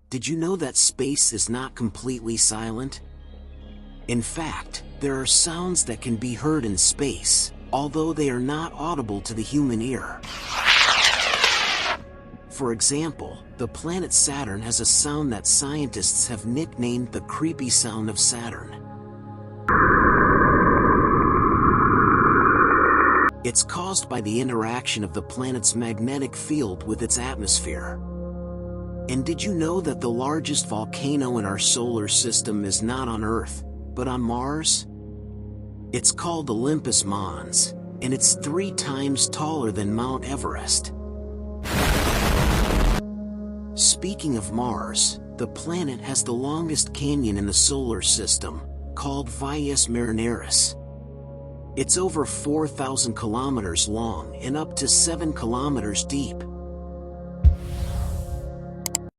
Did you know that space is not completely silent? In fact, there are sounds that can be heard in space, although they are not audible to the human ear. For example, the planet Saturn has a sound that scientists have nicknamed the creepy sound of Saturn. It's caused by the interaction of the planet's magnetic field with its atmosphere. And did you know that the largest volcano in our solar system is not on Earth, but on Mars? It's called Olympus Mons, and it's 3 times taller than Mount Everest. Speaking of Mars, the planet has the longest canyon in the solar system, called Valles Marineris. It's over 4,000 kilometers long and up to 7 kilometers deep.